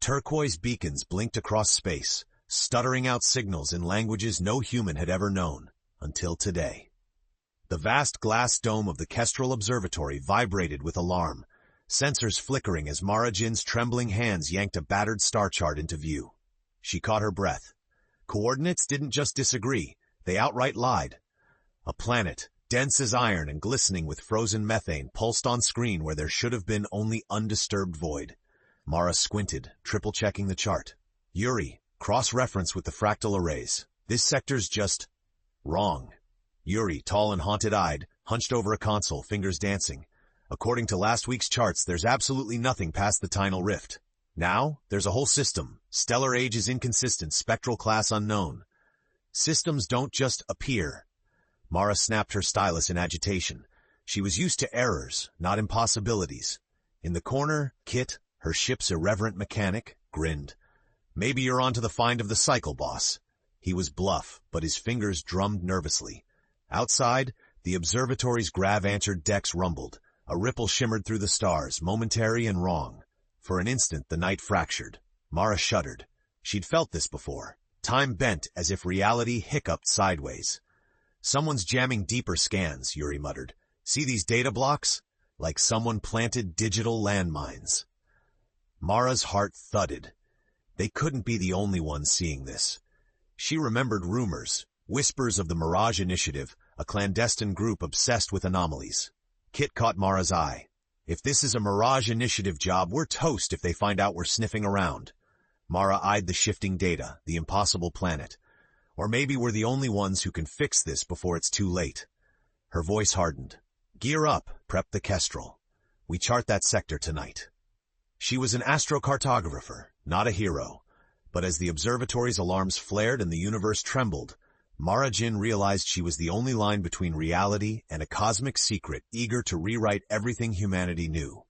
Turquoise beacons blinked across space, stuttering out signals in languages no human had ever known, until today. The vast glass dome of the Kestrel Observatory vibrated with alarm, sensors flickering as Mara Jin's trembling hands yanked a battered star chart into view. She caught her breath. Coordinates didn't just disagree, they outright lied. A planet, dense as iron and glistening with frozen methane, pulsed on screen where there should have been only undisturbed void. Mara squinted, triple-checking the chart. Yuri, cross-reference with the fractal arrays. This sector's just wrong. Yuri, tall and haunted-eyed, hunched over a console, fingers dancing. According to last week's charts, there's absolutely nothing past the tidal rift. Now, there's a whole system. Stellar age is inconsistent, spectral class unknown. Systems don't just appear. Mara snapped her stylus in agitation. She was used to errors, not impossibilities. In the corner, Kit, her ship's irreverent mechanic, grinned. Maybe you're onto the find of the cycle, boss. He was bluff, but his fingers drummed nervously. Outside, the observatory's grav-answered decks rumbled. A ripple shimmered through the stars, momentary and wrong. For an instant, the night fractured. Mara shuddered. She'd felt this before. Time bent as if reality hiccuped sideways. Someone's jamming deeper scans, Yuri muttered. See these data blocks? Like someone planted digital landmines. Mara's heart thudded. They couldn't be the only ones seeing this. She remembered rumors, whispers of the Mirage Initiative, a clandestine group obsessed with anomalies. Kit caught Mara's eye. If this is a Mirage Initiative job, we're toast if they find out we're sniffing around. Mara eyed the shifting data, the impossible planet. Or maybe we're the only ones who can fix this before it's too late. Her voice hardened. Gear up, prep the Kestrel. We chart that sector tonight. She was an astrocartographer, not a hero. But as the observatory's alarms flared and the universe trembled, Mara Jin realized she was the only line between reality and a cosmic secret eager to rewrite everything humanity knew.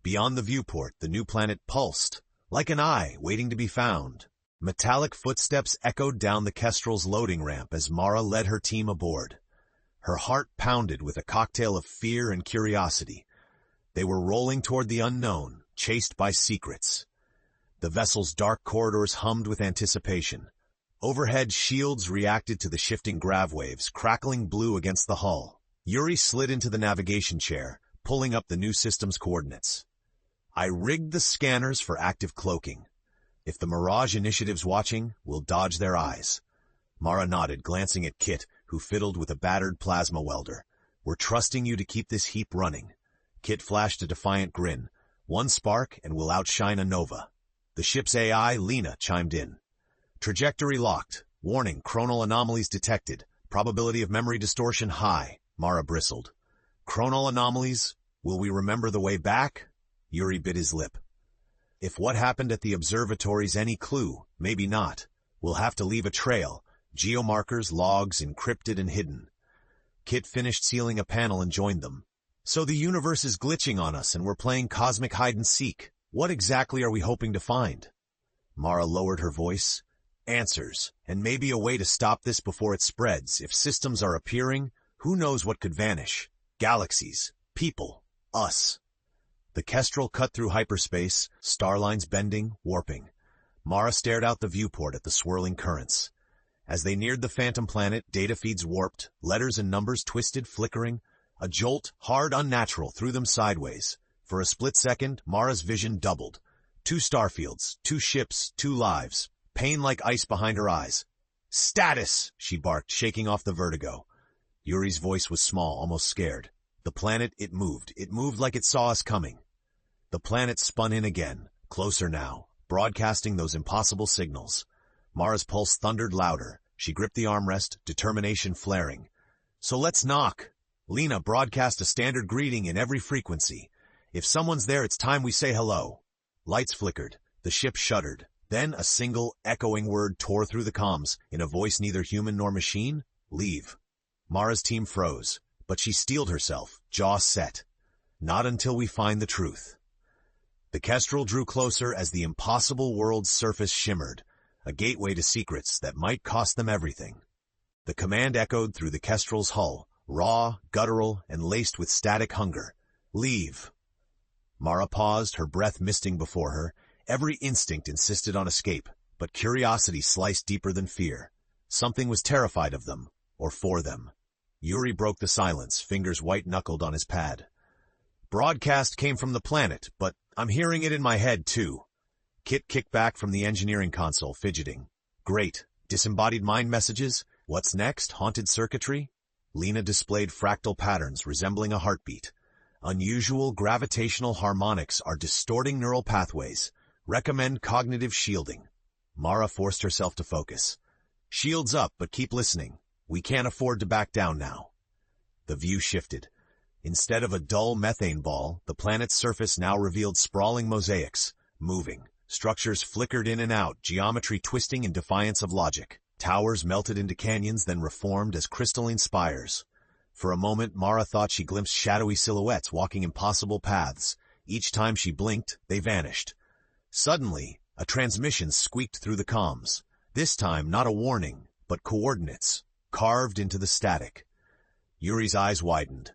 Beyond the viewport, the new planet pulsed, like an eye waiting to be found. Metallic footsteps echoed down the Kestrel's loading ramp as Mara led her team aboard. Her heart pounded with a cocktail of fear and curiosity. They were rolling toward the unknown, chased by secrets. The vessel's dark corridors hummed with anticipation. Overhead shields reacted to the shifting grav waves, crackling blue against the hull. Yuri slid into the navigation chair, pulling up the new system's coordinates. I rigged the scanners for active cloaking. If the Mirage Initiative's watching, we'll dodge their eyes. Mara nodded, glancing at Kit, who fiddled with a battered plasma welder. We're trusting you to keep this heap running. Kit flashed a defiant grin. One spark and we'll outshine a nova. The ship's AI, Lena, chimed in. Trajectory locked. Warning, chronal anomalies detected. Probability of memory distortion high. Mara bristled. Chronal anomalies? Will we remember the way back? Yuri bit his lip. If what happened at the observatory's any clue, maybe not. We'll have to leave a trail. Geomarkers, logs, encrypted and hidden. Kit finished sealing a panel and joined them. So the universe is glitching on us and we're playing cosmic hide-and-seek. What exactly are we hoping to find? Mara lowered her voice. Answers, and maybe a way to stop this before it spreads. If systems are appearing, who knows what could vanish? Galaxies, people, us. The Kestrel cut through hyperspace, star lines bending, warping. Mara stared out the viewport at the swirling currents. As they neared the phantom planet, data feeds warped, letters and numbers twisted, flickering. A jolt, hard, unnatural, threw them sideways. For a split second, Mara's vision doubled. 2 starfields, 2 ships, 2 lives. Pain like ice behind her eyes. Status! She barked, shaking off the vertigo. Yuri's voice was small, almost scared. The planet, it moved like it saw us coming. The planet spun in again, closer now, broadcasting those impossible signals. Mara's pulse thundered louder. She gripped the armrest, determination flaring. So let's knock. Lena broadcast a standard greeting in every frequency. If someone's there, it's time we say hello. Lights flickered. The ship shuddered. Then a single, echoing word tore through the comms, in a voice neither human nor machine. Leave. Mara's team froze, but she steeled herself, jaw set. Not until we find the truth. The Kestrel drew closer as the impossible world's surface shimmered, a gateway to secrets that might cost them everything. The command echoed through the Kestrel's hull, raw, guttural, and laced with static hunger. Leave. Mara paused, her breath misting before her. Every instinct insisted on escape, but curiosity sliced deeper than fear. Something was terrified of them, or for them. Yuri broke the silence, fingers white-knuckled on his pad. Broadcast came from the planet, but I'm hearing it in my head, too. Kit kicked back from the engineering console, fidgeting. Great. Disembodied mind messages? What's next? Haunted circuitry? Lena displayed fractal patterns resembling a heartbeat. Unusual gravitational harmonics are distorting neural pathways. Recommend cognitive shielding. Mara forced herself to focus. Shields up, but keep listening. We can't afford to back down now. The view shifted. Instead of a dull methane ball, the planet's surface now revealed sprawling mosaics, moving. Structures flickered in and out, geometry twisting in defiance of logic. Towers melted into canyons, then reformed as crystalline spires. For a moment, Mara thought she glimpsed shadowy silhouettes walking impossible paths. Each time she blinked, they vanished. Suddenly, a transmission squeaked through the comms. This time, not a warning, but coordinates, carved into the static. Yuri's eyes widened.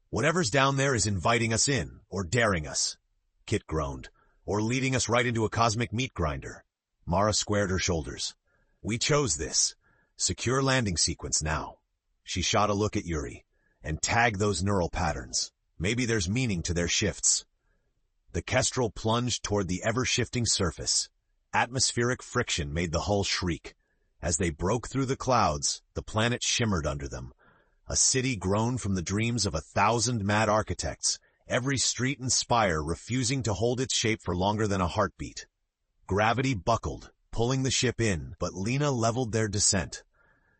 Whatever's down there is inviting us in, or daring us. Kit groaned. Or leading us right into a cosmic meat grinder. Mara squared her shoulders. We chose this. Secure landing sequence now. She shot a look at Yuri. And tag those neural patterns. Maybe there's meaning to their shifts. The Kestrel plunged toward the ever-shifting surface. Atmospheric friction made the hull shriek. As they broke through the clouds, the planet shimmered under them. A city grown from the dreams of 1,000 mad architects, every street and spire refusing to hold its shape for longer than a heartbeat. Gravity buckled, pulling the ship in, but Lena leveled their descent.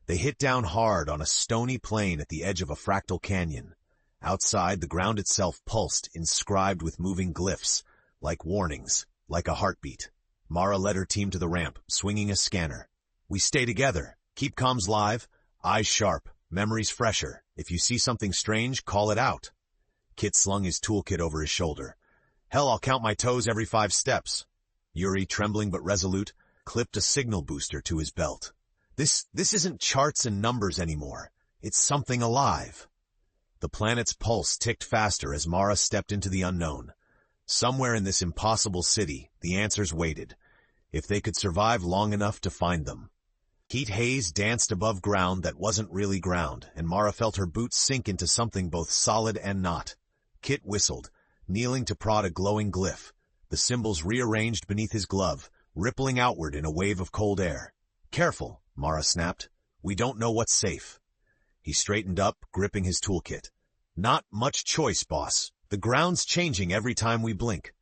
They hit down hard on a stony plain at the edge of a fractal canyon. Outside, the ground itself pulsed, inscribed with moving glyphs, like warnings, like a heartbeat. Mara led her team to the ramp, swinging a scanner. We stay together. Keep comms live, eyes sharp, memories fresher. If you see something strange, call it out. Kit slung his toolkit over his shoulder. Hell, I'll count my toes every 5 steps. Yuri, trembling but resolute, clipped a signal booster to his belt. This isn't charts and numbers anymore. It's something alive. The planet's pulse ticked faster as Mara stepped into the unknown. Somewhere in this impossible city, the answers waited, if they could survive long enough to find them. Heat haze danced above ground that wasn't really ground, and Mara felt her boots sink into something both solid and not. Kit whistled, kneeling to prod a glowing glyph, the symbols rearranged beneath his glove, rippling outward in a wave of cold air. Careful, Mara snapped. We don't know what's safe. He straightened up, gripping his toolkit. Not much choice, boss. The ground's changing every time we blink.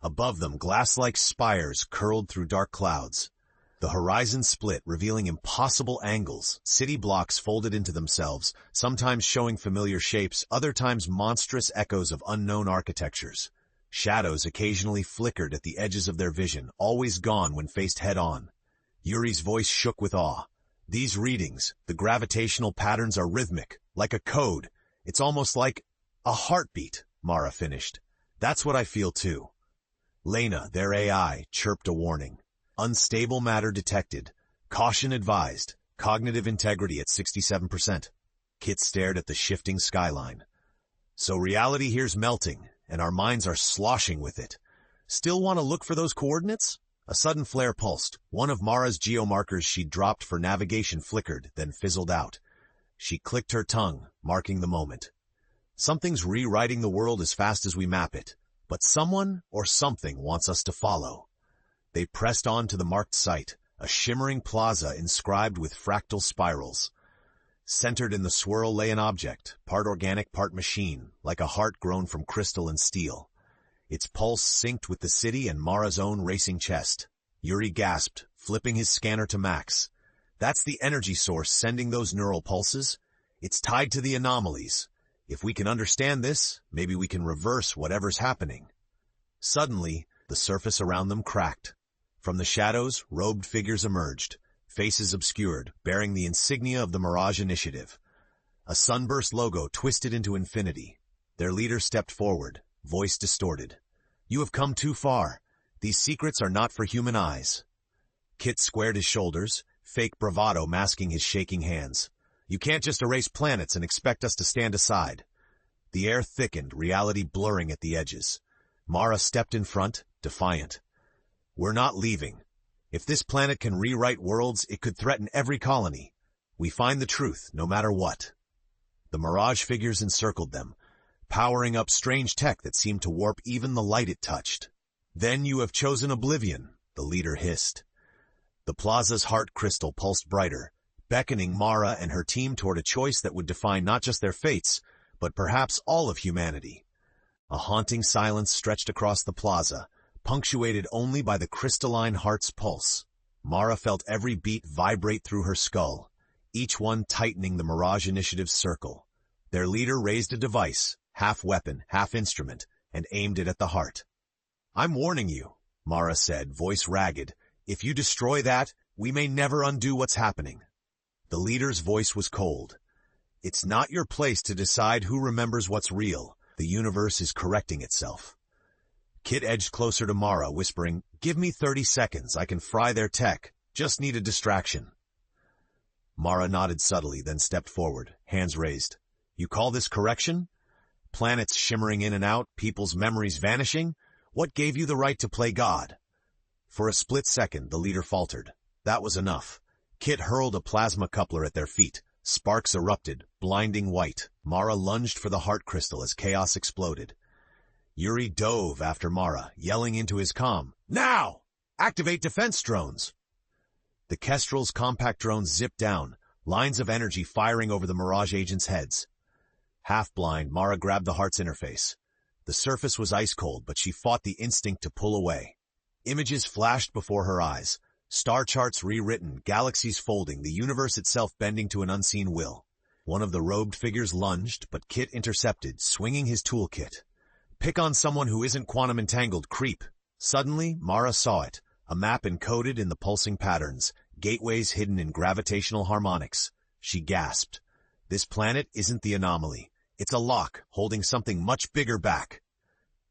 Above them, glass-like spires curled through dark clouds. The horizon split, revealing impossible angles, city blocks folded into themselves, sometimes showing familiar shapes, other times monstrous echoes of unknown architectures. Shadows occasionally flickered at the edges of their vision, always gone when faced head-on. Yuri's voice shook with awe. These readings, the gravitational patterns are rhythmic, like a code. It's almost like a heartbeat, Mara finished. That's what I feel too. Lena, their AI, chirped a warning. Unstable matter detected. Caution advised. Cognitive integrity at 67%. Kit stared at the shifting skyline. So reality here's melting, and our minds are sloshing with it. Still want to look for those coordinates? A sudden flare pulsed. One of Mara's geomarkers she'd dropped for navigation flickered, then fizzled out. She clicked her tongue, marking the moment. Something's rewriting the world as fast as we map it, but someone or something wants us to follow. They pressed on to the marked site, a shimmering plaza inscribed with fractal spirals. Centered in the swirl lay an object, part organic, part machine, like a heart grown from crystal and steel. Its pulse synced with the city and Mara's own racing chest. Yuri gasped, flipping his scanner to max. That's the energy source sending those neural pulses. It's tied to the anomalies. If we can understand this, maybe we can reverse whatever's happening. Suddenly, the surface around them cracked. From the shadows, robed figures emerged, faces obscured, bearing the insignia of the Mirage Initiative. A sunburst logo twisted into infinity. Their leader stepped forward, voice distorted. You have come too far. These secrets are not for human eyes. Kit squared his shoulders, fake bravado masking his shaking hands. You can't just erase planets and expect us to stand aside. The air thickened, reality blurring at the edges. Mara stepped in front, defiant. We're not leaving. If this planet can rewrite worlds, it could threaten every colony. We find the truth, no matter what. The Mirage figures encircled them, powering up strange tech that seemed to warp even the light it touched. Then you have chosen oblivion, the leader hissed. The plaza's heart crystal pulsed brighter, beckoning Mara and her team toward a choice that would define not just their fates, but perhaps all of humanity. A haunting silence stretched across the plaza, punctuated only by the crystalline heart's pulse. Mara felt every beat vibrate through her skull, each one tightening the Mirage Initiative's circle. Their leader raised a device, half weapon, half instrument, and aimed it at the heart. "I'm warning you," Mara said, voice ragged. "If you destroy that, we may never undo what's happening." The leader's voice was cold. "It's not your place to decide who remembers what's real. The universe is correcting itself." Kit edged closer to Mara, whispering, "Give me 30 seconds. I can fry their tech. Just need a distraction." Mara nodded subtly, then stepped forward, hands raised. "You call this correction? Planets shimmering in and out, people's memories vanishing? What gave you the right to play God?" For a split second, the leader faltered. That was enough. Kit hurled a plasma coupler at their feet. Sparks erupted, blinding white. Mara lunged for the heart crystal as chaos exploded. Yuri dove after Mara, yelling into his comm, "Now! Activate defense drones!" The Kestrel's compact drones zipped down, lines of energy firing over the Mirage agents' heads. Half-blind, Mara grabbed the heart's interface. The surface was ice-cold, but she fought the instinct to pull away. Images flashed before her eyes. Star charts rewritten, galaxies folding, the universe itself bending to an unseen will. One of the robed figures lunged, but Kit intercepted, swinging his toolkit. "Pick on someone who isn't quantum-entangled, creep." Suddenly, Mara saw it, a map encoded in the pulsing patterns, gateways hidden in gravitational harmonics. She gasped. This planet isn't the anomaly. It's a lock, holding something much bigger back.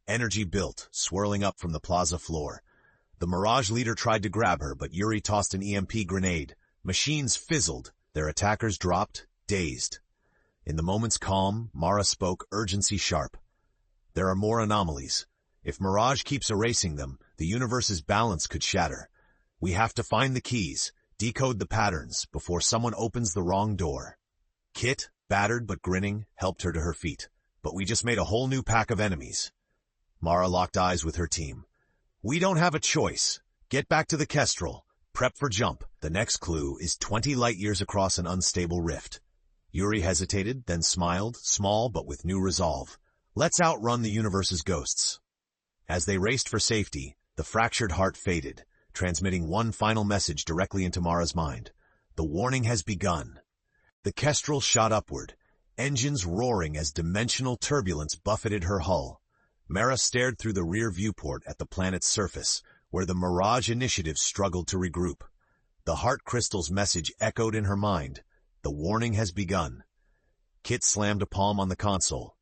Energy built, swirling up from the plaza floor. The Mirage leader tried to grab her, but Yuri tossed an EMP grenade. Machines fizzled. Their attackers dropped, dazed. In the moment's calm, Mara spoke, urgency sharp. "There are more anomalies. If Mirage keeps erasing them, the universe's balance could shatter. We have to find the keys, decode the patterns, before someone opens the wrong door." Kit, battered but grinning, helped her to her feet. "But we just made a whole new pack of enemies." Mara locked eyes with her team. "We don't have a choice. Get back to the Kestrel. Prep for jump. The next clue is 20 light-years across an unstable rift." Yuri hesitated, then smiled, small but with new resolve. "Let's outrun the universe's ghosts." As they raced for safety, the fractured heart faded, transmitting one final message directly into Mara's mind. The warning has begun. The Kestrel shot upward, engines roaring as dimensional turbulence buffeted her hull. Mara stared through the rear viewport at the planet's surface, where the Mirage Initiative struggled to regroup. The heart crystal's message echoed in her mind. The warning has begun. Kit slammed a palm on the console.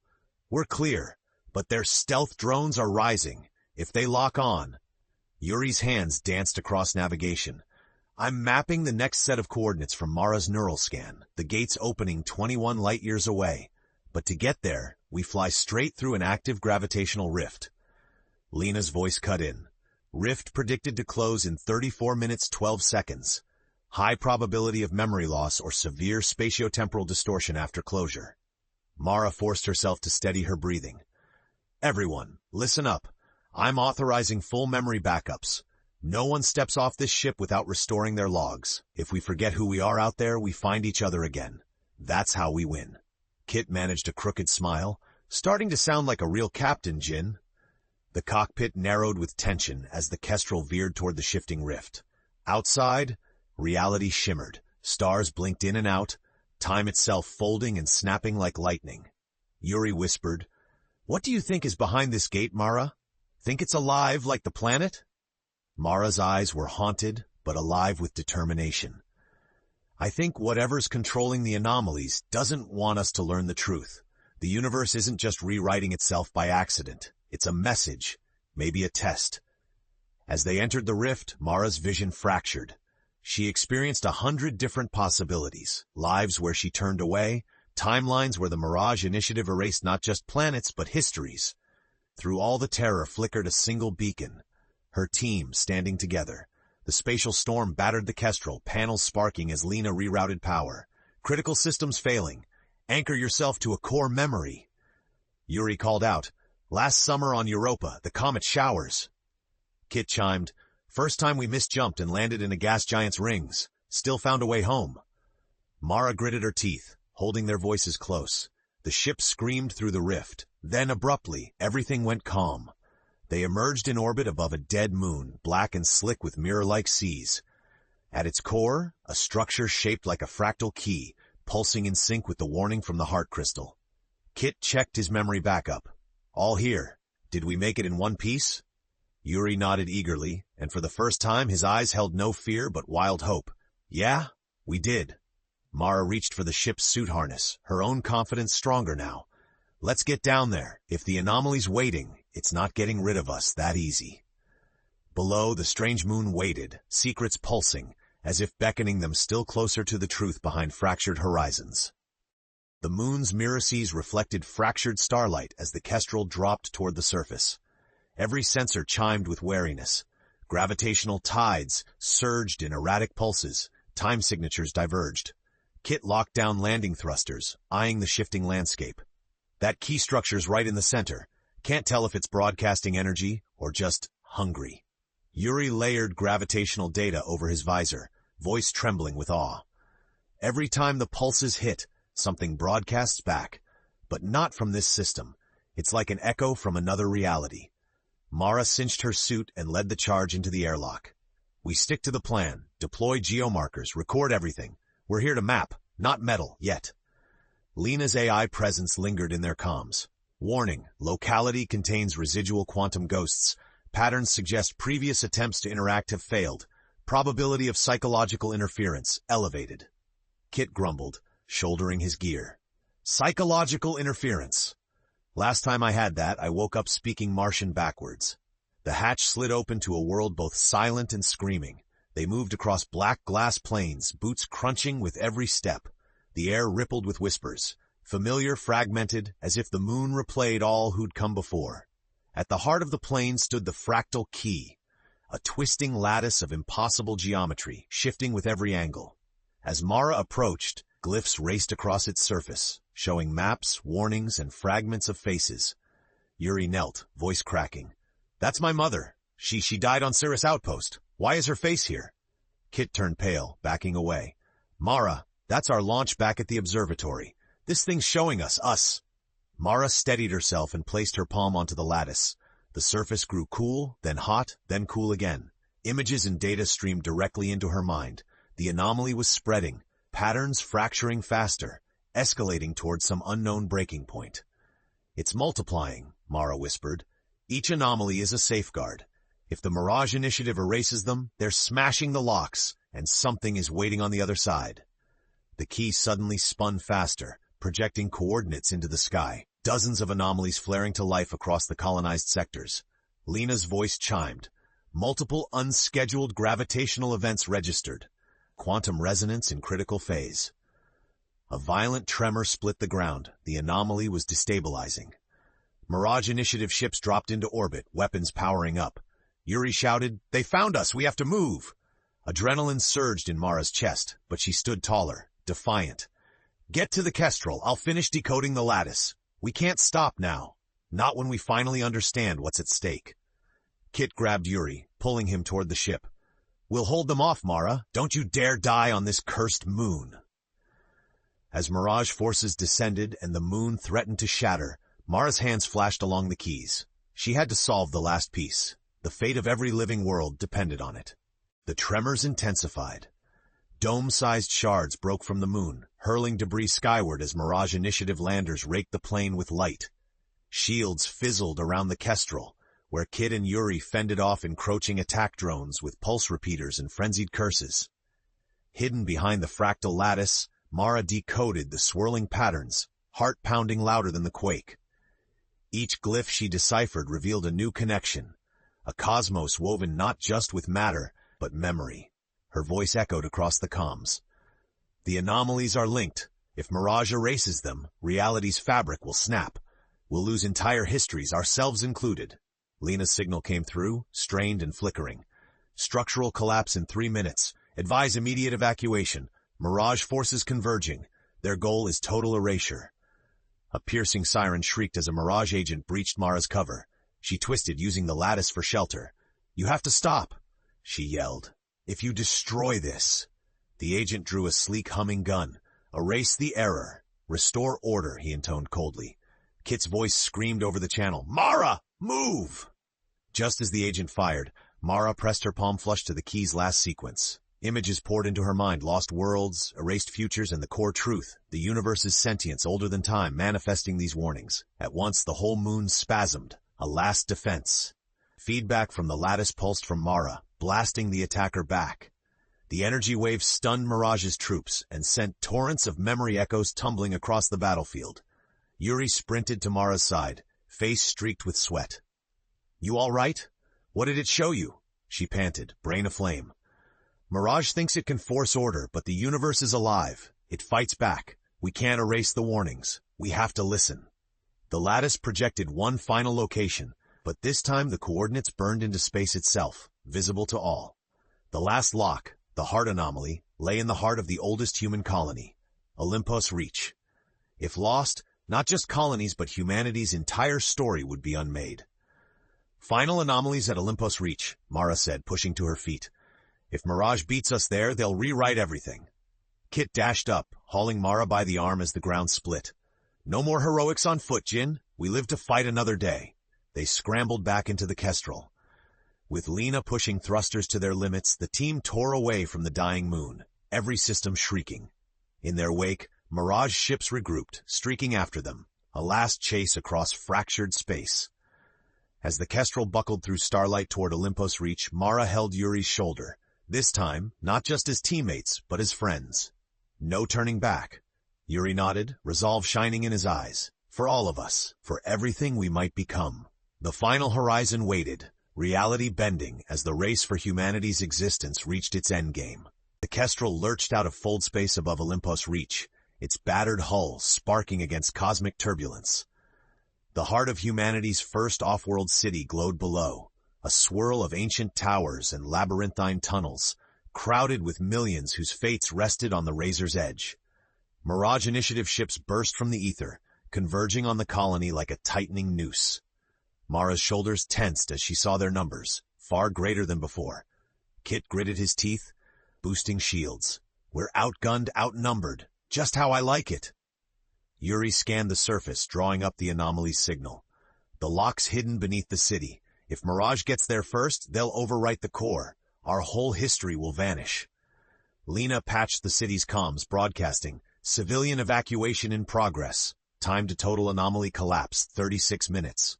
"We're clear, but their stealth drones are rising. If they lock on..." Yuri's hands danced across navigation. "I'm mapping the next set of coordinates from Mara's neural scan, the gate's opening 21 light-years away. But to get there, we fly straight through an active gravitational rift." Lena's voice cut in. "Rift predicted to close in 34 minutes 12 seconds. High probability of memory loss or severe spatiotemporal distortion after closure." Mara forced herself to steady her breathing. "Everyone, listen up. I'm authorizing full memory backups. No one steps off this ship without restoring their logs. If we forget who we are out there, we find each other again. That's how we win." Kit managed a crooked smile. "Starting to sound like a real captain, Jin." The cockpit narrowed with tension as the Kestrel veered toward the shifting rift. Outside, reality shimmered. Stars blinked in and out, time itself folding and snapping like lightning. Yuri whispered, "What do you think is behind this gate, Mara? Think it's alive like the planet?" Mara's eyes were haunted, but alive with determination. "I think whatever's controlling the anomalies doesn't want us to learn the truth. The universe isn't just rewriting itself by accident. It's a message, maybe a test." As they entered the rift, Mara's vision fractured. She experienced 100 different possibilities, lives where she turned away, timelines where the Mirage Initiative erased not just planets but histories. Through all the terror flickered a single beacon, her team standing together. The spatial storm battered the Kestrel, panels sparking as Lena rerouted power. Critical systems failing. Anchor yourself to a core memory. Yuri called out, "Last summer on Europa, the comet showers." Kit chimed, "First time we misjumped and landed in a gas giant's rings. Still found a way home." Mara gritted her teeth, holding their voices close. The ship screamed through the rift. Then abruptly, everything went calm. They emerged in orbit above a dead moon, black and slick with mirror-like seas. At its core, a structure shaped like a fractal key, pulsing in sync with the warning from the heart crystal. Kit checked his memory backup. "All here. Did we make it in one piece?" Yuri nodded eagerly, and for the first time his eyes held no fear but wild hope. "Yeah, we did." Mara reached for the ship's suit harness, her own confidence stronger now. "Let's get down there. If the anomaly's waiting, it's not getting rid of us that easy." Below, the strange moon waited, secrets pulsing, as if beckoning them still closer to the truth behind fractured horizons. The moon's mirror-seas reflected fractured starlight as the Kestrel dropped toward the surface. Every sensor chimed with wariness. Gravitational tides surged in erratic pulses, time signatures diverged. Kit locked down landing thrusters, eyeing the shifting landscape. "That key structure's right in the center. Can't tell if it's broadcasting energy or just hungry." Yuri layered gravitational data over his visor, voice trembling with awe. "Every time the pulses hit, something broadcasts back. But not from this system. It's like an echo from another reality." Mara cinched her suit and led the charge into the airlock. "We stick to the plan. Deploy geomarkers, record everything. We're here to map, not meddle, yet." Lena's AI presence lingered in their comms. "Warning, locality contains residual quantum ghosts. Patterns suggest previous attempts to interact have failed. Probability of psychological interference elevated." Kit grumbled, shouldering his gear. "Psychological interference. Last time I had that, I woke up speaking Martian backwards." The hatch slid open to a world both silent and screaming. They moved across black glass plains, boots crunching with every step. The air rippled with whispers, familiar, fragmented, as if the moon replayed all who'd come before. At the heart of the plain stood the fractal key, a twisting lattice of impossible geometry, shifting with every angle. As Mara approached, glyphs raced across its surface, showing maps, warnings, and fragments of faces. Yuri knelt, voice cracking. "That's my mother. She died on Cirrus Outpost. Why is her face here?" Kit turned pale, backing away. "Mara, that's our launch back at the observatory. This thing's showing us. Mara steadied herself and placed her palm onto the lattice. The surface grew cool, then hot, then cool again. Images and data streamed directly into her mind. The anomaly was spreading, patterns fracturing faster, escalating towards some unknown breaking point. "It's multiplying," Mara whispered. "Each anomaly is a safeguard. If the Mirage Initiative erases them, they're smashing the locks, and something is waiting on the other side." The key suddenly spun faster, projecting coordinates into the sky, dozens of anomalies flaring to life across the colonized sectors. Lena's voice chimed. Multiple unscheduled gravitational events registered. Quantum resonance in critical phase. A violent tremor split the ground. The anomaly was destabilizing. Mirage Initiative ships dropped into orbit, weapons powering up. Yuri shouted, "They found us! We have to move!" Adrenaline surged in Mara's chest, but she stood taller, defiant. "Get to the Kestrel. I'll finish decoding the lattice. We can't stop now. Not when we finally understand what's at stake." Kit grabbed Yuri, pulling him toward the ship. "We'll hold them off, Mara. Don't you dare die on this cursed moon." As Mirage forces descended and the moon threatened to shatter, Mara's hands flashed along the keys. She had to solve the last piece. The fate of every living world depended on it. The tremors intensified. Dome-sized shards broke from the moon, hurling debris skyward as Mirage Initiative landers raked the plain with light. Shields fizzled around the Kestrel, where Kit and Yuri fended off encroaching attack drones with pulse repeaters and frenzied curses. Hidden behind the fractal lattice, Mara decoded the swirling patterns, heart pounding louder than the quake. Each glyph she deciphered revealed a new connection, a cosmos woven not just with matter, but memory. Her voice echoed across the comms. "The anomalies are linked. If Mirage erases them, reality's fabric will snap. We'll lose entire histories, ourselves included." Lena's signal came through, strained and flickering. Structural collapse in 3 minutes. Advise immediate evacuation. Mirage forces converging. Their goal is total erasure. A piercing siren shrieked as a Mirage agent breached Mara's cover. She twisted, using the lattice for shelter. "You have to stop," she yelled. "If you destroy this..." The agent drew a sleek humming gun. "Erase the error. Restore order," he intoned coldly. Kit's voice screamed over the channel. "Mara, move!" Just as the agent fired, Mara pressed her palm flush to the key's last sequence. Images poured into her mind, lost worlds, erased futures, and the core truth, the universe's sentience older than time, manifesting these warnings. At once, the whole moon spasmed, a last defense. Feedback from the lattice pulsed from Mara, blasting the attacker back. The energy wave stunned Mirage's troops and sent torrents of memory echoes tumbling across the battlefield. Yuri sprinted to Mara's side, face streaked with sweat. "You all right? What did it show you?" she panted, brain aflame. "Mirage thinks it can force order, but the universe is alive. It fights back. We can't erase the warnings. We have to listen." The lattice projected one final location, but this time the coordinates burned into space itself, visible to all. The last lock, the heart anomaly, lay in the heart of the oldest human colony, Olympos Reach. If lost, not just colonies but humanity's entire story would be unmade. "Final anomalies at Olympos Reach," Mara said, pushing to her feet. "If Mirage beats us there, they'll rewrite everything." Kit dashed up, hauling Mara by the arm as the ground split. "No more heroics on foot, Jin. We live to fight another day." They scrambled back into the Kestrel. With Lena pushing thrusters to their limits, the team tore away from the dying moon, every system shrieking. In their wake, Mirage ships regrouped, streaking after them, a last chase across fractured space. As the Kestrel buckled through starlight toward Olympos Reach, Mara held Yuri's shoulder. This time, not just as teammates, but as friends. No turning back. Yuri nodded, resolve shining in his eyes. For all of us, for everything we might become. The final horizon waited, reality bending as the race for humanity's existence reached its endgame. The Kestrel lurched out of fold space above Olympos Reach, its battered hull sparking against cosmic turbulence. The heart of humanity's first off-world city glowed below, a swirl of ancient towers and labyrinthine tunnels, crowded with millions whose fates rested on the razor's edge. Mirage Initiative ships burst from the ether, converging on the colony like a tightening noose. Mara's shoulders tensed as she saw their numbers, far greater than before. Kit gritted his teeth, boosting shields. "We're outgunned, outnumbered. Just how I like it." Yuri scanned the surface, drawing up the anomaly's signal. "The lock's hidden beneath the city. If Mirage gets there first, they'll overwrite the core. Our whole history will vanish." Lena patched the city's comms, broadcasting, "Civilian evacuation in progress. Time to total anomaly collapse, 36 minutes.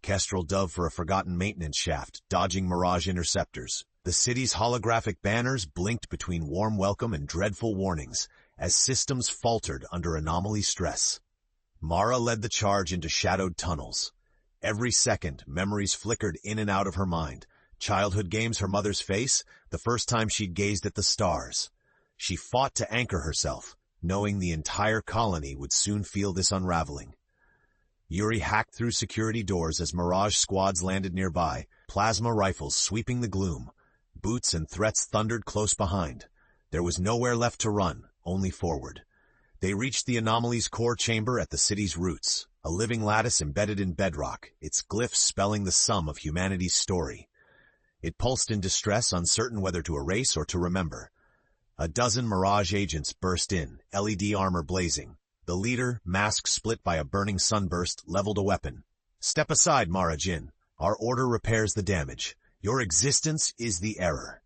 Kestrel dove for a forgotten maintenance shaft, dodging Mirage interceptors. The city's holographic banners blinked between warm welcome and dreadful warnings, as systems faltered under anomaly stress. Mara led the charge into shadowed tunnels. Every second, memories flickered in and out of her mind. Childhood games, her mother's face, the first time she'd gazed at the stars. She fought to anchor herself, knowing the entire colony would soon feel this unraveling. Yuri hacked through security doors as Mirage squads landed nearby, plasma rifles sweeping the gloom. Boots and threats thundered close behind. There was nowhere left to run, only forward. They reached the anomaly's core chamber at the city's roots, a living lattice embedded in bedrock, its glyphs spelling the sum of humanity's story. It pulsed in distress, uncertain whether to erase or to remember. A dozen Mirage agents burst in, LED armor blazing. The leader, mask split by a burning sunburst, leveled a weapon. "Step aside, Mara Jin. Our order repairs the damage. Your existence is the error."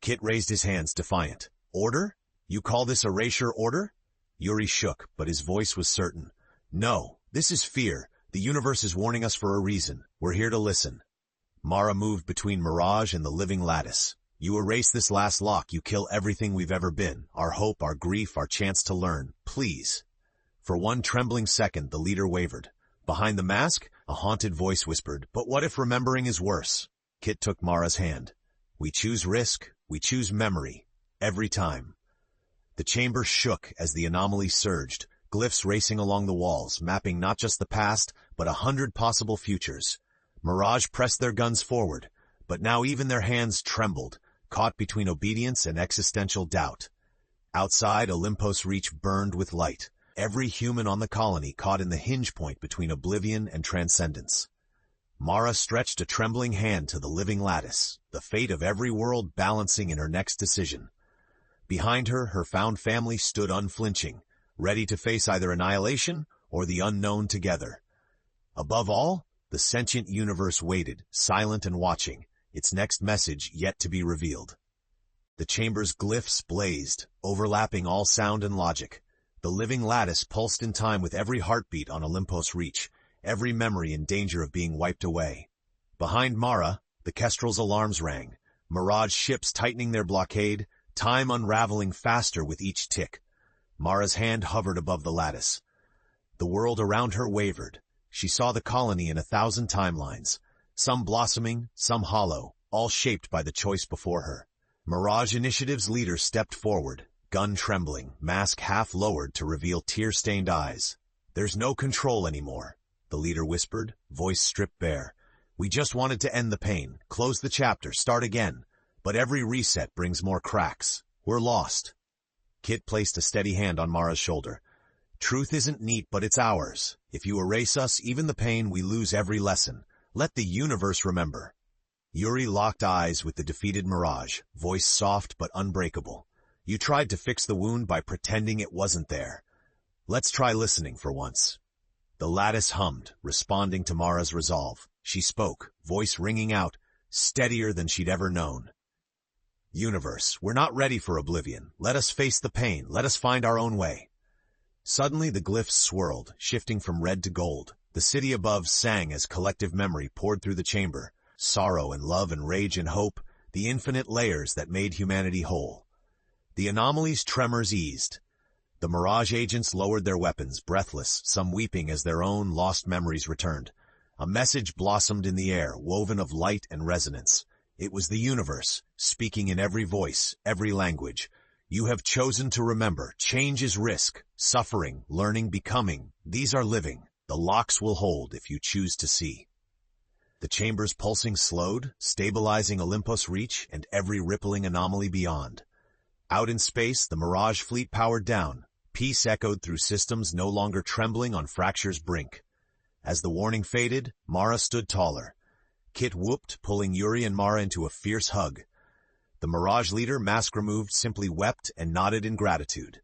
Kit raised his hands, defiant. "Order? You call this erasure order?" Yuri shook, but his voice was certain. "No, this is fear. The universe is warning us for a reason. We're here to listen." Mara moved between Mirage and the living lattice. "You erase this last lock, you kill everything we've ever been. Our hope, our grief, our chance to learn. Please." For one trembling second, the leader wavered. Behind the mask, a haunted voice whispered, "But what if remembering is worse?" Kit took Mara's hand. "We choose risk. We choose memory. Every time." The chamber shook as the anomaly surged, glyphs racing along the walls, mapping not just the past, but 100 possible futures. Mirage pressed their guns forward, but now even their hands trembled, caught between obedience and existential doubt. Outside, Olympos Reach burned with light, every human on the colony caught in the hinge point between oblivion and transcendence. Mara stretched a trembling hand to the living lattice, the fate of every world balancing in her next decision. Behind her, her found family stood unflinching, ready to face either annihilation or the unknown together. Above all, the sentient universe waited, silent and watching, its next message yet to be revealed. The chamber's glyphs blazed, overlapping all sound and logic. The living lattice pulsed in time with every heartbeat on Olympos Reach, every memory in danger of being wiped away. Behind Mara, the Kestrel's alarms rang, Mirage ships tightening their blockade, time unraveling faster with each tick. Mara's hand hovered above the lattice. The world around her wavered. She saw the colony in 1,000 timelines, some blossoming, some hollow, all shaped by the choice before her. Mirage Initiative's leader stepped forward, gun trembling, mask half lowered to reveal tear-stained eyes. "There's no control anymore," the leader whispered, voice stripped bare. "We just wanted to end the pain, close the chapter, start again. But every reset brings more cracks. We're lost." Kit placed a steady hand on Mara's shoulder. "Truth isn't neat, but it's ours. If you erase us, even the pain, we lose every lesson. Let the universe remember." Yuri locked eyes with the defeated Mirage, voice soft but unbreakable. "You tried to fix the wound by pretending it wasn't there. Let's try listening for once." The lattice hummed, responding to Mara's resolve. She spoke, voice ringing out, steadier than she'd ever known. "Universe, we're not ready for oblivion. Let us face the pain. Let us find our own way." Suddenly the glyphs swirled, shifting from red to gold. The city above sang as collective memory poured through the chamber. Sorrow and love and rage and hope, the infinite layers that made humanity whole. The anomaly's tremors eased. The Mirage agents lowered their weapons, breathless, some weeping as their own lost memories returned. A message blossomed in the air, woven of light and resonance. It was the universe, speaking in every voice, every language. "You have chosen to remember. Change is risk, suffering, learning, becoming. These are living. The locks will hold if you choose to see." The chamber's pulsing slowed, stabilizing Olympos Reach and every rippling anomaly beyond. Out in space, the Mirage fleet powered down. Peace echoed through systems no longer trembling on fracture's brink. As the warning faded, Mara stood taller. Kit whooped, pulling Yuri and Mara into a fierce hug. The Mirage leader, mask removed, simply wept and nodded in gratitude.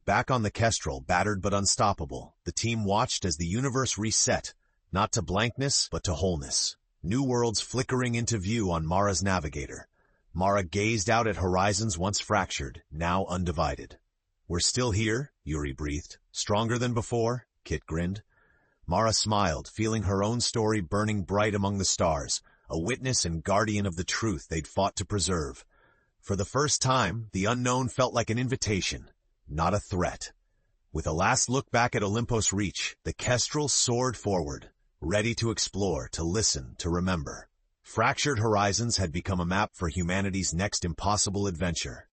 Back on the Kestrel, battered but unstoppable, the team watched as the universe reset, not to blankness, but to wholeness. New worlds flickering into view on Mara's navigator. Mara gazed out at horizons once fractured, now undivided. "We're still here," Yuri breathed. "Stronger than before?" Kit grinned. Mara smiled, feeling her own story burning bright among the stars, a witness and guardian of the truth they'd fought to preserve. For the first time, the unknown felt like an invitation, not a threat. With a last look back at Olympos Reach, the Kestrel soared forward, ready to explore, to listen, to remember. Fractured Horizons had become a map for humanity's next impossible adventure.